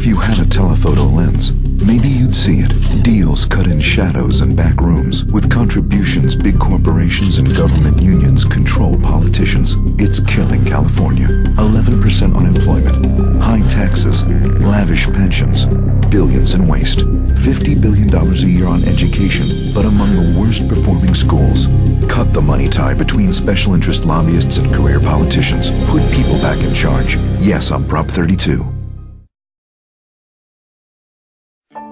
If you had a telephoto lens, maybe you'd see it. Deals cut in shadows and back rooms. With contributions big corporations and government unions control politicians. It's killing California. 11% unemployment, high taxes, lavish pensions, billions in waste. $50 billion a year on education, but among the worst performing schools. Cut the money tie between special interest lobbyists and career politicians. Put people back in charge. Yes on Prop 32.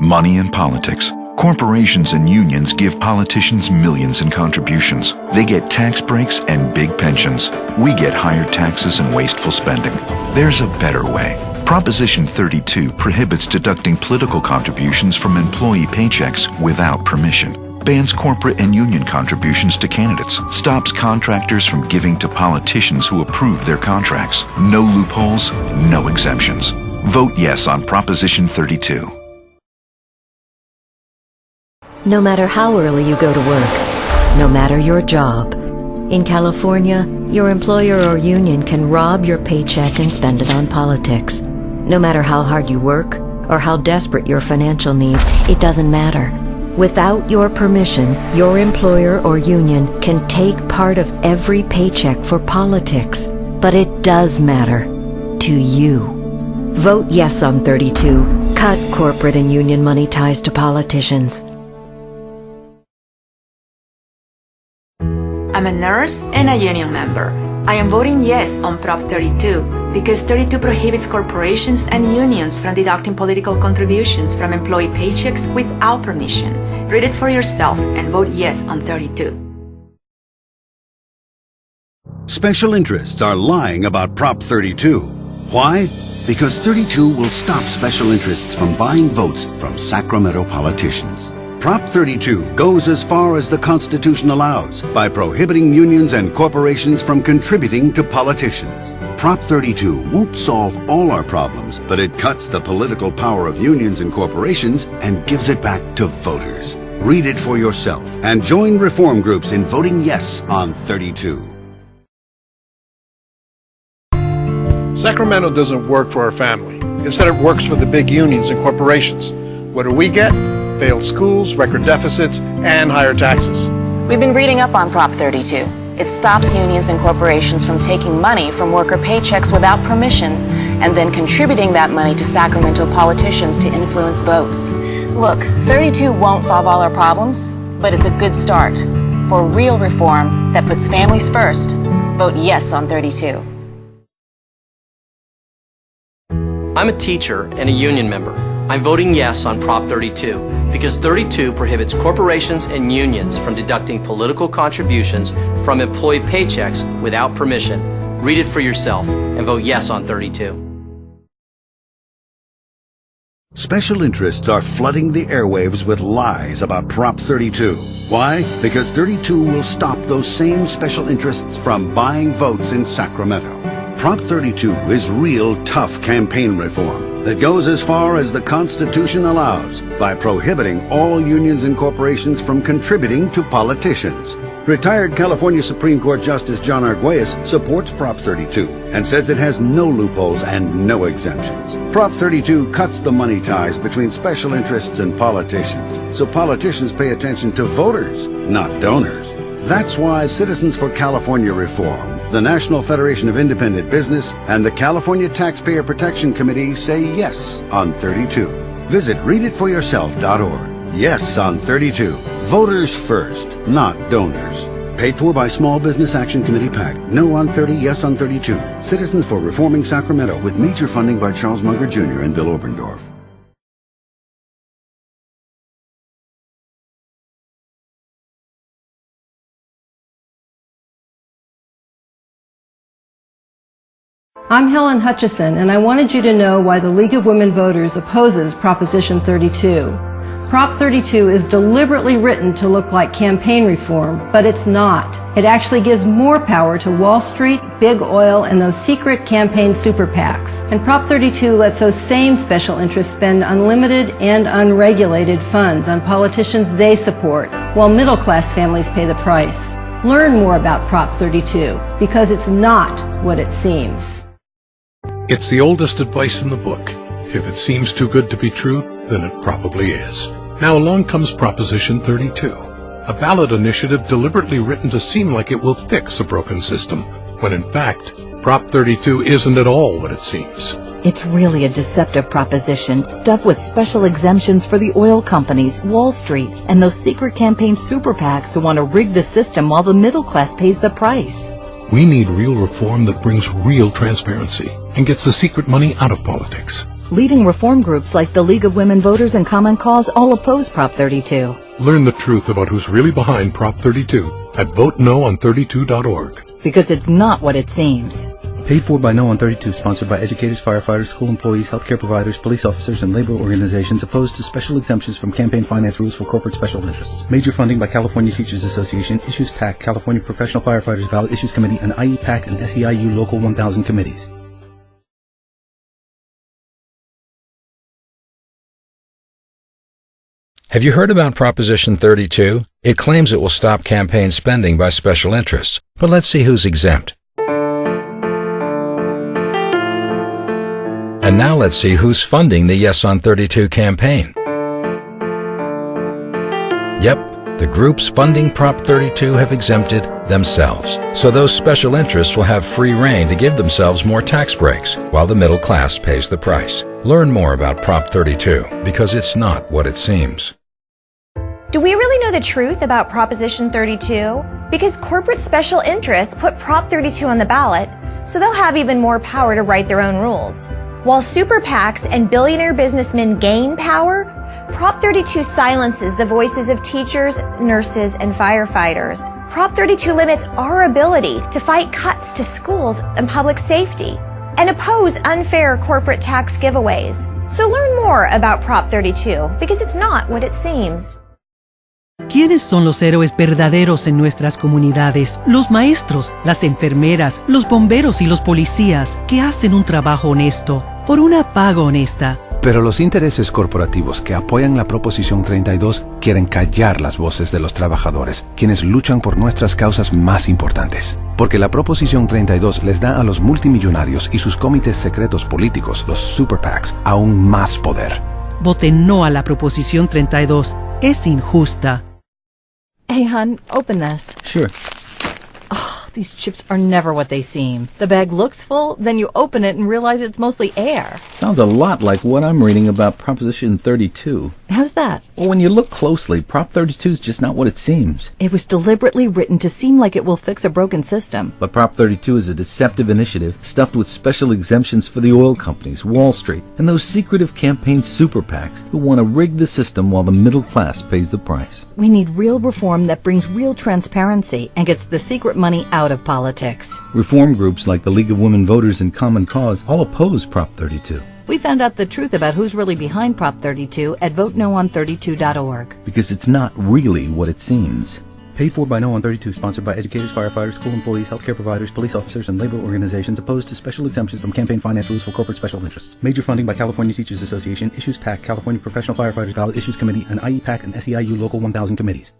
Money and politics. Corporations and unions give politicians millions in contributions. They get tax breaks and big pensions. We get higher taxes and wasteful spending. There's a better way. Proposition 32 prohibits deducting political contributions from employee paychecks without permission. Bans corporate and union contributions to candidates. Stops contractors from giving to politicians who approve their contracts. No loopholes, no exemptions. Vote yes on Proposition 32. No matter how early you go to work, no matter your job, in California, your employer or union can rob your paycheck and spend it on politics. No matter how hard you work or how desperate your financial need, it doesn't matter. Without your permission, your employer or union can take part of every paycheck for politics. But it does matter to you. Vote yes on 32. Cut corporate and union money ties to politicians. I'm a nurse and a union member. I am voting yes on Prop 32 because 32 prohibits corporations and unions from deducting political contributions from employee paychecks without permission. Read it for yourself and vote yes on 32. Special interests are lying about Prop 32. Why? Because 32 will stop special interests from buying votes from Sacramento politicians. Prop 32 goes as far as the Constitution allows by prohibiting unions and corporations from contributing to politicians. Prop 32 won't solve all our problems, but it cuts the political power of unions and corporations and gives it back to voters. Read it for yourself and join reform groups in voting yes on 32. Sacramento doesn't work for our family. Instead, it works for the big unions and corporations. What do we get? Failed schools, record deficits, and higher taxes. We've been reading up on Prop 32. It stops unions and corporations from taking money from worker paychecks without permission and then contributing that money to Sacramento politicians to influence votes. Look, 32 won't solve all our problems, but it's a good start. For real reform that puts families first, vote yes on 32. I'm a teacher and a union member. I'm voting yes on Prop 32 because 32 prohibits corporations and unions from deducting political contributions from employee paychecks without permission. Read it for yourself and vote yes on 32. Special interests are flooding the airwaves with lies about Prop 32. Why? Because 32 will stop those same special interests from buying votes in Sacramento. Prop 32 is real tough campaign reform that goes as far as the Constitution allows by prohibiting all unions and corporations from contributing to politicians. Retired California Supreme Court Justice John Arguelles supports Prop 32 and says it has no loopholes and no exemptions. Prop 32 cuts the money ties between special interests and politicians, so politicians pay attention to voters, not donors. That's why Citizens for California Reform, the National Federation of Independent Business, and the California Taxpayer Protection Committee say yes on 32. Visit readitforyourself.org. Yes on 32. Voters first, not donors. Paid for by Small Business Action Committee PAC. No on 30, yes on 32. Citizens for Reforming Sacramento with major funding by Charles Munger Jr. and Bill Oberndorf. I'm Helen Hutchison, and I wanted you to know why the League of Women Voters opposes Proposition 32. Prop 32 is deliberately written to look like campaign reform, but it's not. It actually gives more power to Wall Street, big oil, and those secret campaign super PACs. And Prop 32 lets those same special interests spend unlimited and unregulated funds on politicians they support, while middle-class families pay the price. Learn more about Prop 32, because it's not what it seems. It's the oldest advice in the book. If it seems too good to be true, then it probably is. Now along comes Proposition 32, a ballot initiative deliberately written to seem like it will fix a broken system, when in fact, Prop 32 isn't at all what it seems. It's really a deceptive proposition stuffed with special exemptions for the oil companies, Wall Street, and those secret campaign super PACs who want to rig the system while the middle class pays the price. We need real reform that brings real transparency and gets the secret money out of politics. Leading reform groups like the League of Women Voters and Common Cause all oppose Prop 32. Learn the truth about who's really behind Prop 32 at votenoon32.org. Because it's not what it seems. Paid for by No on 32, sponsored by educators, firefighters, school employees, healthcare providers, police officers, and labor organizations opposed to special exemptions from campaign finance rules for corporate special interests. Major funding by California Teachers Association, Issues PAC, California Professional Firefighters Ballot Issues Committee, and IEPAC and SEIU Local 1000 committees. Have you heard about Proposition 32? It claims it will stop campaign spending by special interests. But let's see who's exempt. And now let's see who's funding the Yes on 32 campaign. Yep, the groups funding Prop 32 have exempted themselves. So those special interests will have free rein to give themselves more tax breaks, while the middle class pays the price. Learn more about Prop 32, because it's not what it seems. Do we really know the truth about Proposition 32? Because corporate special interests put Prop 32 on the ballot, so they'll have even more power to write their own rules. While super PACs and billionaire businessmen gain power, Prop 32 silences the voices of teachers, nurses, and firefighters. Prop 32 limits our ability to fight cuts to schools and public safety and oppose unfair corporate tax giveaways. So learn more about Prop 32 because it's not what it seems. ¿Quiénes son los héroes verdaderos en nuestras comunidades? Los maestros, las enfermeras, los bomberos y los policías que hacen un trabajo honesto por una paga honesta. Pero los intereses corporativos que apoyan la Proposición 32 quieren callar las voces de los trabajadores, quienes luchan por nuestras causas más importantes. Porque la Proposición 32 les da a los multimillonarios y sus comités secretos políticos, los super PACs, aún más poder. Voten no a la Proposición 32. Es injusta. Hey, hon, open this. Sure. Oh, these chips are never what they seem. The bag looks full, then you open it and realize it's mostly air. Sounds a lot like what I'm reading about Proposition 32. How's that? Well, when you look closely, Prop 32 is just not what it seems. It was deliberately written to seem like it will fix a broken system. But Prop 32 is a deceptive initiative stuffed with special exemptions for the oil companies, Wall Street, and those secretive campaign super PACs who want to rig the system while the middle class pays the price. We need real reform that brings real transparency and gets the secret money out of politics. Reform groups like the League of Women Voters and Common Cause all oppose Prop 32. We found out the truth about who's really behind Prop 32 at votenoon32.org. Because it's not really what it seems. Paid for by No on 32, sponsored by educators, firefighters, school employees, healthcare providers, police officers, and labor organizations opposed to special exemptions from campaign finance rules for corporate special interests. Major funding by California Teachers Association, Issues PAC, California Professional Firefighters Ballot Issues Committee, and IEPAC and SEIU Local 1000 committees.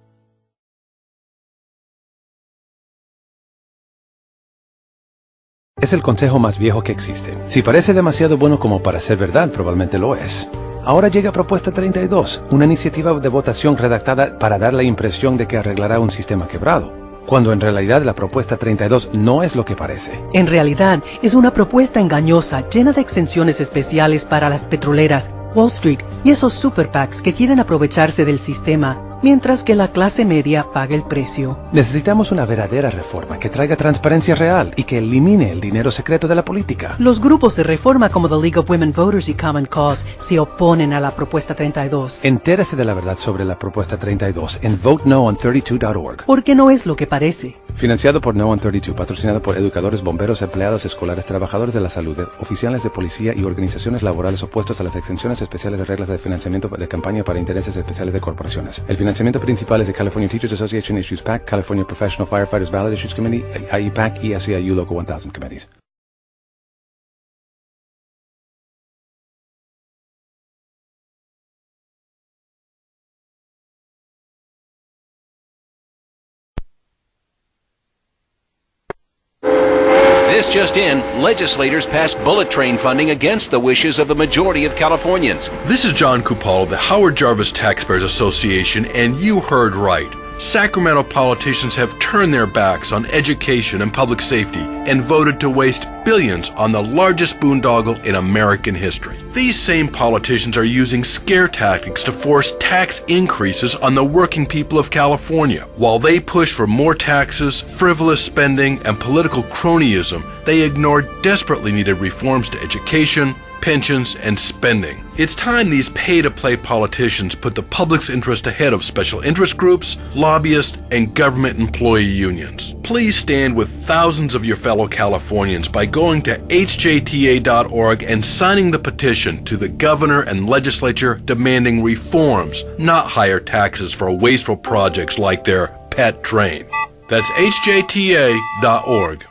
Es el consejo más viejo que existe. Si parece demasiado bueno como para ser verdad, probablemente lo es. Ahora llega Propuesta 32, una iniciativa de votación redactada para dar la impresión de que arreglará un sistema quebrado, cuando en realidad la Propuesta 32 no es lo que parece. En realidad, es una propuesta engañosa llena de exenciones especiales para las petroleras, Wall Street y esos super PACs que quieren aprovecharse del sistema, mientras que la clase media paga el precio. Necesitamos una verdadera reforma que traiga transparencia real y que elimine el dinero secreto de la política. Los grupos de reforma como the League of Women Voters y Common Cause se oponen a la Propuesta 32. Entérese de la verdad sobre la Propuesta 32 en votenoon32.org. Porque no es lo que parece. Financiado por No on 32, patrocinado por educadores, bomberos, empleados escolares, trabajadores de la salud, oficiales de policía y organizaciones laborales opuestos a las exenciones especiales de reglas de financiamiento de campaña para intereses especiales de corporaciones. El financiamiento principal es de California Teachers Association Issues PAC, California Professional Firefighters Ballot Issues Committee, IEPAC y SEIU Local 1000 committees. This just in, legislators passed bullet train funding against the wishes of the majority of Californians. This is John Kupal of the Howard Jarvis Taxpayers Association, and you heard right. Sacramento politicians have turned their backs on education and public safety and voted to waste billions on the largest boondoggle in American history. These same politicians are using scare tactics to force tax increases on the working people of California. While they push for more taxes, frivolous spending, and political cronyism, they ignore desperately needed reforms to education, pensions, and spending. It's time these pay-to-play politicians put the public's interest ahead of special interest groups, lobbyists, and government employee unions. Please stand with thousands of your fellow Californians by going to hjta.org and signing the petition to the governor and legislature demanding reforms, not higher taxes for wasteful projects like their pet train. That's hjta.org.